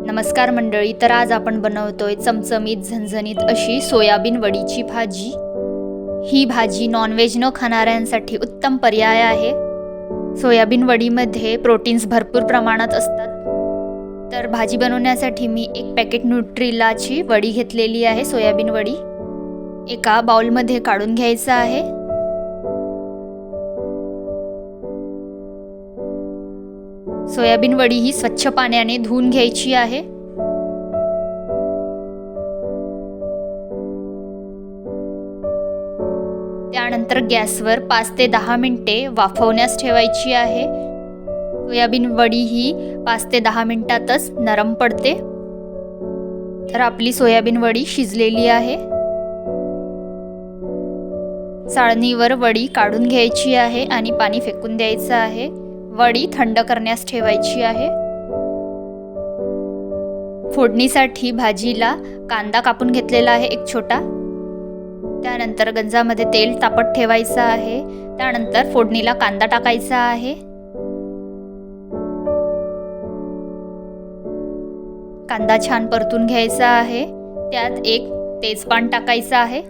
नमस्कार मंडळी. तर आज आपण बनवतोय चमचमीत झणझणीत अशी सोयाबीन वडीची भाजी. ही भाजी नॉनव्हेज न खाणाऱ्यांसाठी उत्तम पर्याय आहे. सोयाबीन वडीमध्ये प्रोटीन्स भरपूर प्रमाणात असतात. तर भाजी बनवण्यासाठी मी 1 पॅकेट न्यूट्रिलाची वडी घेतलेली आहे. सोयाबीन वडी एका बाउलमध्ये काढून घ्यायचं आहे. सोयाबीन वडी ही स्वच्छ पाण्याने धुवून घ्यायची आहे. त्यानंतर गॅसवर 5 ते 10 मिनिटे वाफवण्यास ठेवायची आहे. सोयाबीन वडी ही 5 ते 10 मिनिटातच नरम पडते. तर आपली सोयाबीन वडी शिजलेली आहे. चाळणीवर वडी काढून घ्यायची आहे आणि पाणी फेकून द्यायचं आहे. वडी थंड करण्यास ठेवायची आहे. फोडणीसाठी भाजीला कांदा कापून घेतलेला आहे 1 छोटा. त्यानंतर गंजामध्ये तेल तापत ठेवायचं आहे. त्यानंतर फोडणीला कांदा टाकायचा आहे. कांदा छान परतून घ्यायचा आहे. त्यात 1 तेजपान टाकायचं आहे.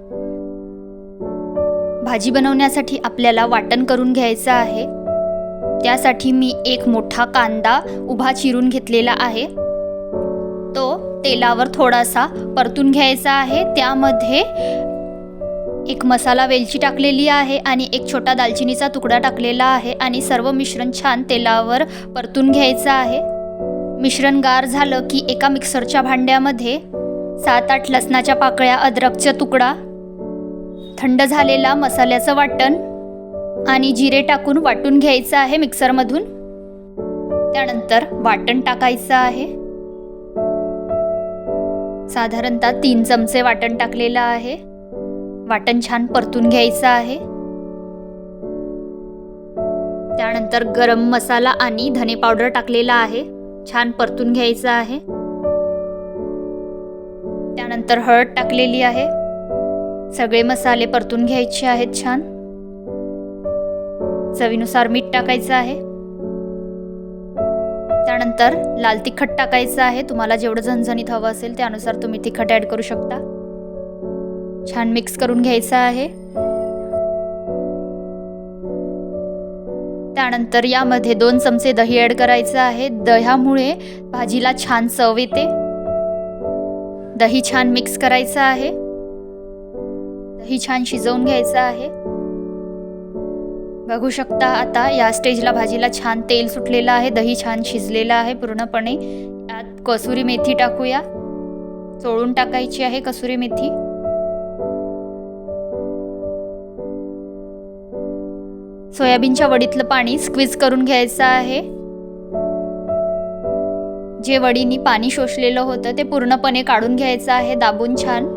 भाजी बनवण्यासाठी आपल्याला वाटण करून घ्यायचं आहे. त्यासाठी मी 1 मोठा कांदा उभा चिरून घेतलेला आहे. तो तेलावर थोडासा परतून घ्यायचा आहे. त्यामध्ये 1 मसाला वेलची टाकलेली आहे आणि 1 छोटा दालचिनीचा तुकडा टाकलेला आहे आणि सर्व मिश्रण छान तेलावर परतून घ्यायचं आहे. मिश्रण गार झालं की एका मिक्सरच्या भांड्यामध्ये 7-8 लसणाच्या पाकळ्या, अद्रकचा तुकडा, थंड झालेला मसाल्याचं वाटण आणि जिरे टाकून वाटून घ्यायचं आहे मिक्सरमधून. त्यानंतर वाटण टाकायचं आहे. साधारणतः 3 चमचे वाटण टाकलेलं आहे. वाटण छान परतून घ्यायचं आहे. त्यानंतर गरम मसाला आणि धने पावडर टाकलेला आहे. छान परतून घ्यायचं आहे. त्यानंतर हळद टाकलेली आहे. सगळे मसाले परतून घ्यायचे आहेत छान. चवीनुसार मीठ टाकायचं आहे. त्यानंतर लाल तिखट टाकायचं आहे. तुम्हाला जेवढं झणझणीत हवं असेल त्यानुसार तुम्ही तिखट ॲड करू शकता. छान मिक्स करून घ्यायचं आहे. त्यानंतर यामध्ये 2 चमचे दही ॲड करायचं आहे. दह्यामुळे भाजीला छान चव येते. दही छान मिक्स करायचं आहे. दही छान शिजवून घ्यायचं आहे. बघू शकता आता या स्टेजला भाजीला छान तेल सुटलेलं आहे. दही छान शिजलेलं आहे पूर्णपणे. यात कसुरी मेथी टाकूया. चोळून टाकायची आहे कसुरी मेथी. सोयाबीनच्या वडीतलं पाणी स्क्वीज करून घ्यायचं आहे. जे वडीनी पाणी शोषलेलं होतं ते पूर्णपणे काढून घ्यायचं आहे दाबून छान.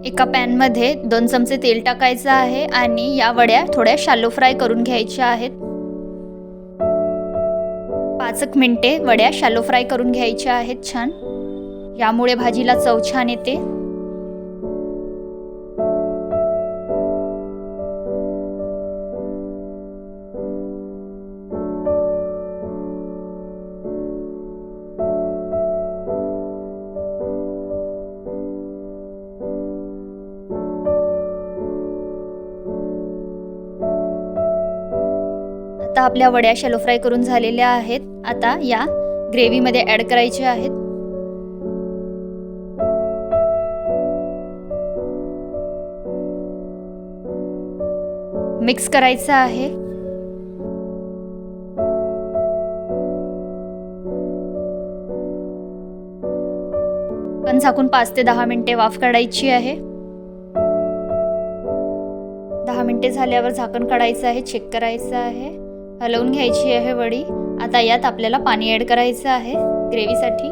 एका पॅनमध्ये 2 चमचे तेल टाकायचं आहे आणि या वड्या थोड्या शॅलो फ्राय करून घ्यायच्या आहेत. 5 मिनिटे वड्या शॅलो फ्राय करून घ्यायच्या आहेत छान. यामुळे भाजीला चव छान येते. आता आपल्या वड्या शॅलो फ्राय करून झालेल्या आहेत. आता या ग्रेव्हीमध्ये ॲड करायच्या आहेत. मिक्स करायचं आहे. पण झाकून 5 ते 10 मिनिटे वाफ काढायची आहे. 10 मिनिटे झाल्यावर झाकण काढायचं आहे. चेक करायचं आहे. हलवून घ्यायची आहे वडी. आता यात आपल्याला पाणी ॲड करायचं आहे ग्रेव्हीसाठी.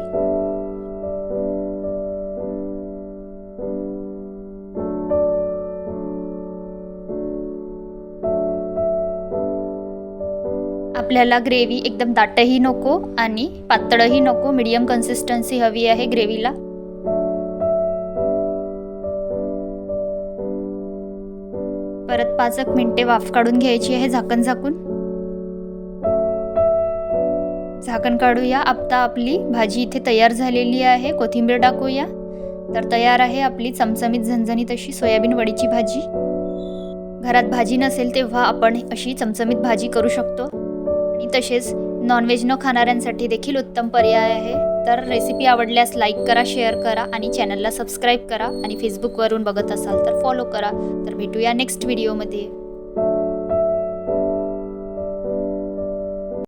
आपल्याला ग्रेव्ही एकदम दाटही नको आणि पातळही नको, मीडियम कन्सिस्टन्सी हवी आहे ग्रेव्हीला. परत 5 मिनिटे वाफ काढून घ्यायची आहे झाकण झाकून. झाकण काढूया. आता आपली भाजी इथे तयार झालेली आहे. कोथिंबीर टाकूया. तर तयार आहे आपली चमचमीत झणझणीत अशी सोयाबीन वडीची भाजी. घरात भाजी नसेल तेव्हा आपण अशी चमचमीत भाजी करू शकतो आणि तसेच नॉनव्हेज न खाणाऱ्यांसाठी देखील उत्तम पर्याय आहे. तर रेसिपी आवडल्यास लाईक करा, शेअर करा आणि चॅनलला सबस्क्राईब करा आणि फेसबुकवरून बघत असाल तर फॉलो करा. तर भेटूया नेक्स्ट व्हिडिओमध्ये.